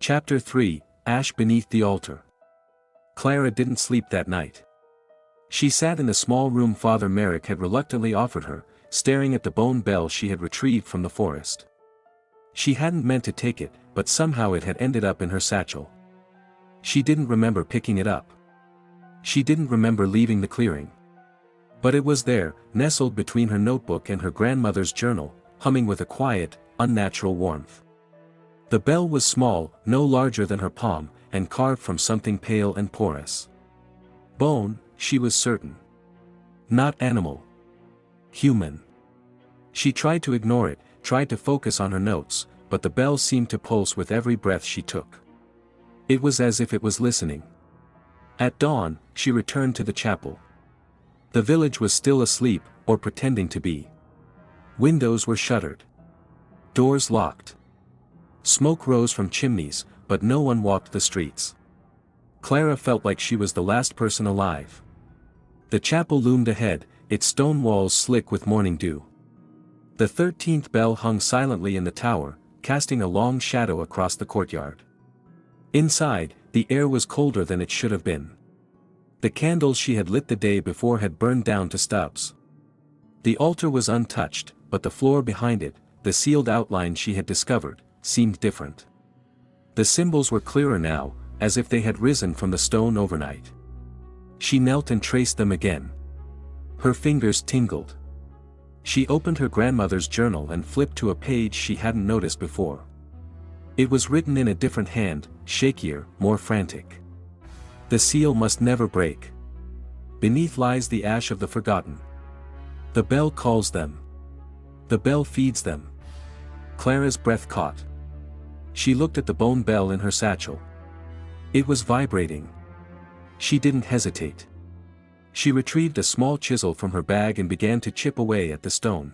Chapter 3, Ash Beneath the Altar. Clara didn't sleep that night. She sat in the small room Father Merrick had reluctantly offered her, staring at the bone bell she had retrieved from the forest. She hadn't meant to take it, but somehow it had ended up in her satchel. She didn't remember picking it up. She didn't remember leaving the clearing. But it was there, nestled between her notebook and her grandmother's journal, humming with a quiet, unnatural warmth. The bell was small, no larger than her palm, and carved from something pale and porous. Bone, she was certain. Not animal. Human. She tried to ignore it, tried to focus on her notes, but the bell seemed to pulse with every breath she took. It was as if it was listening. At dawn, she returned to the chapel. The village was still asleep, or pretending to be. Windows were shuttered. Doors locked. Smoke rose from chimneys, but no one walked the streets. Clara felt like she was the last person alive. The chapel loomed ahead, its stone walls slick with morning dew. The 13th bell hung silently in the tower, casting a long shadow across the courtyard. Inside, the air was colder than it should have been. The candles she had lit the day before had burned down to stubs. The altar was untouched, but the floor behind it, the sealed outline she had discovered, seemed different. The symbols were clearer now, as if they had risen from the stone overnight. She knelt and traced them again. Her fingers tingled. She opened her grandmother's journal and flipped to a page she hadn't noticed before. It was written in a different hand, shakier, more frantic. The seal must never break. Beneath lies the ash of the forgotten. The bell calls them. The bell feeds them. Clara's breath caught. She looked at the bone bell in her satchel. It was vibrating. She didn't hesitate. She retrieved a small chisel from her bag and began to chip away at the stone.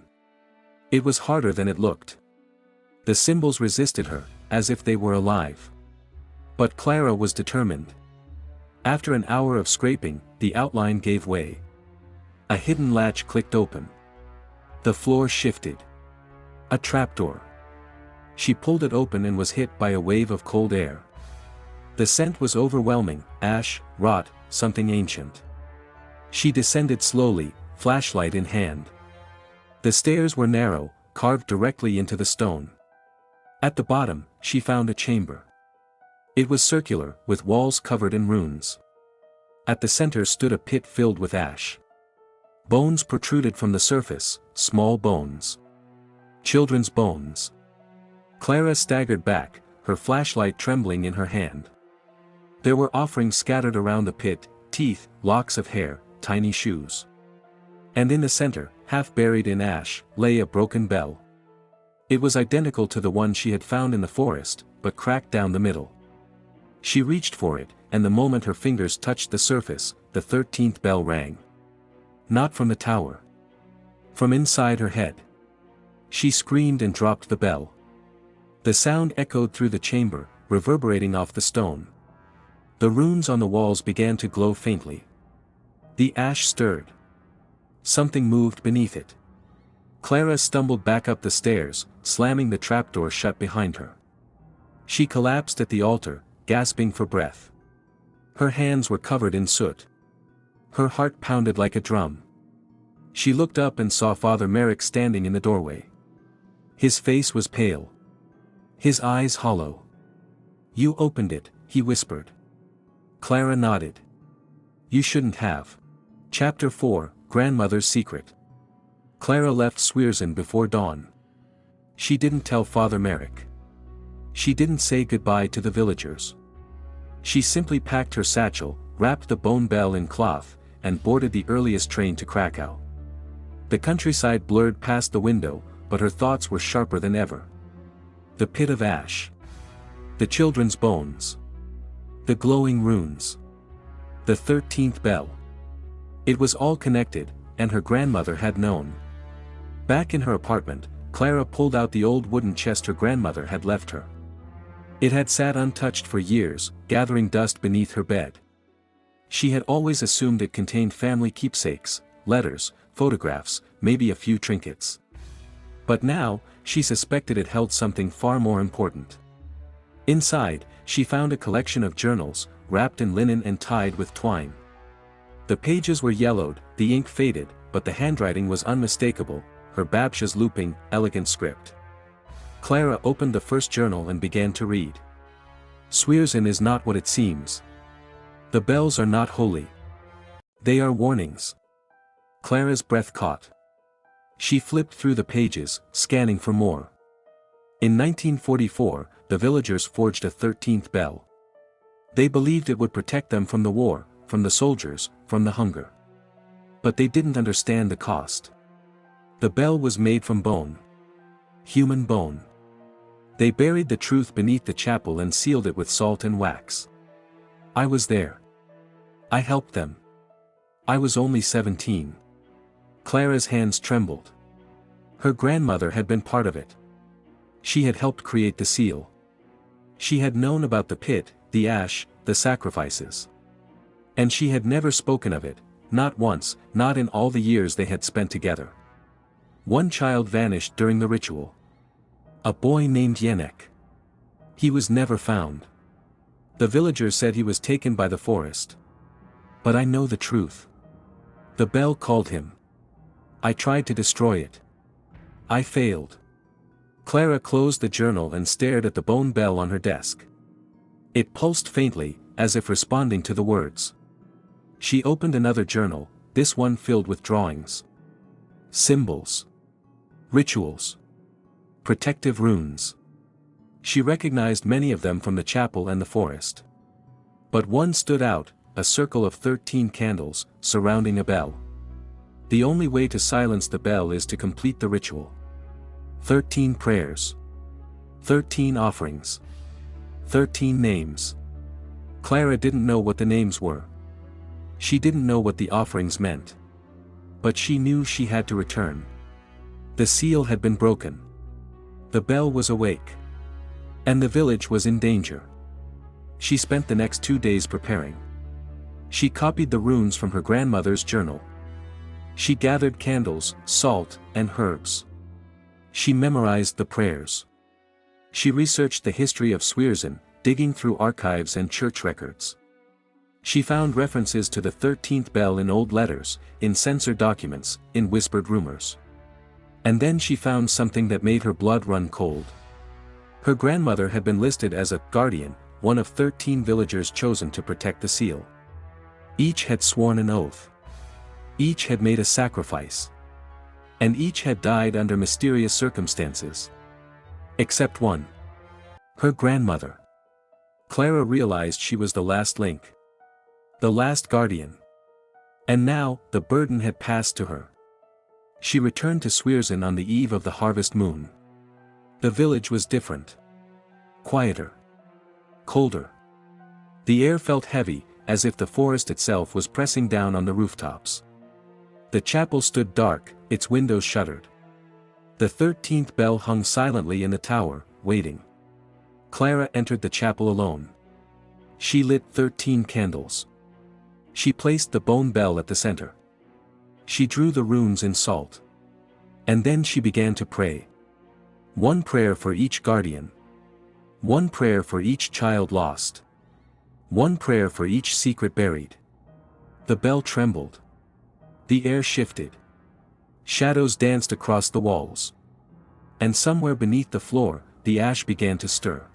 It was harder than it looked. The symbols resisted her, as if they were alive. But Clara was determined. After an hour of scraping, the outline gave way. A hidden latch clicked open. The floor shifted. A trapdoor. She pulled it open and was hit by a wave of cold air. The scent was overwhelming, ash, rot, something ancient. She descended slowly, flashlight in hand. The stairs were narrow, carved directly into the stone. At the bottom, she found a chamber. It was circular, with walls covered in runes. At the center stood a pit filled with ash. Bones protruded from the surface, small bones. Children's bones. Clara staggered back, her flashlight trembling in her hand. There were offerings scattered around the pit, teeth, locks of hair, tiny shoes. And in the center, half buried in ash, lay a broken bell. It was identical to the one she had found in the forest, but cracked down the middle. She reached for it, and the moment her fingers touched the surface, the 13th bell rang. Not from the tower. From inside her head. She screamed and dropped the bell. The sound echoed through the chamber, reverberating off the stone. The runes on the walls began to glow faintly. The ash stirred. Something moved beneath it. Clara stumbled back up the stairs, slamming the trapdoor shut behind her. She collapsed at the altar, gasping for breath. Her hands were covered in soot. Her heart pounded like a drum. She looked up and saw Father Merrick standing in the doorway. His face was pale. His eyes hollow. "You opened it," he whispered. Clara nodded. "You shouldn't have." Chapter 4, Grandmother's Secret. Clara left Swearsand before dawn. She didn't tell Father Merrick. She didn't say goodbye to the villagers. She simply packed her satchel, wrapped the bone bell in cloth, and boarded the earliest train to Krakow. The countryside blurred past the window, but her thoughts were sharper than ever. The pit of ash. The children's bones. The glowing runes. The 13th bell. It was all connected, and her grandmother had known. Back in her apartment, Clara pulled out the old wooden chest her grandmother had left her. It had sat untouched for years, gathering dust beneath her bed. She had always assumed it contained family keepsakes, letters, photographs, maybe a few trinkets. But now, she suspected it held something far more important. Inside, she found a collection of journals, wrapped in linen and tied with twine. The pages were yellowed, the ink faded, but the handwriting was unmistakable, her Babcia's looping, elegant script. Clara opened the first journal and began to read. Swierzin is not what it seems. The bells are not holy. They are warnings. Clara's breath caught. She flipped through the pages, scanning for more. In 1944, the villagers forged a 13th bell. They believed it would protect them from the war, from the soldiers, from the hunger. But they didn't understand the cost. The bell was made from bone. Human bone. They buried the truth beneath the chapel and sealed it with salt and wax. I was there. I helped them. I was only 17. Clara's hands trembled. Her grandmother had been part of it. She had helped create the seal. She had known about the pit, the ash, the sacrifices. And she had never spoken of it, not once, not in all the years they had spent together. One child vanished during the ritual. A boy named Yenek. He was never found. The villagers said he was taken by the forest. But I know the truth. The bell called him. I tried to destroy it. I failed. Clara closed the journal and stared at the bone bell on her desk. It pulsed faintly, as if responding to the words. She opened another journal, this one filled with drawings. Symbols. Rituals. Protective runes. She recognized many of them from the chapel and the forest. But one stood out, a circle of 13 candles, surrounding a bell. The only way to silence the bell is to complete the ritual. 13 prayers. 13 offerings. 13 names. Clara didn't know what the names were. She didn't know what the offerings meant. But she knew she had to return. The seal had been broken. The bell was awake. And the village was in danger. She spent the next 2 days preparing. She copied the runes from her grandmother's journal. She gathered candles, salt, and herbs. She memorized the prayers. She researched the history of Swierzin, digging through archives and church records. She found references to the 13th bell in old letters, in censored documents, in whispered rumors. And then she found something that made her blood run cold. Her grandmother had been listed as a guardian, one of 13 villagers chosen to protect the seal. Each had sworn an oath. Each had made a sacrifice. And each had died under mysterious circumstances. Except one. Her grandmother. Clara realized she was the last link. The last guardian. And now, the burden had passed to her. She returned to Swierzin on the eve of the harvest moon. The village was different. Quieter. Colder. The air felt heavy, as if the forest itself was pressing down on the rooftops. The chapel stood dark, its windows shuttered. The 13th bell hung silently in the tower, waiting. Clara entered the chapel alone. She lit 13 candles. She placed the bone bell at the center. She drew the runes in salt. And then she began to pray. One prayer for each guardian. One prayer for each child lost. One prayer for each secret buried. The bell trembled. The air shifted. Shadows danced across the walls. And somewhere beneath the floor, the ash began to stir.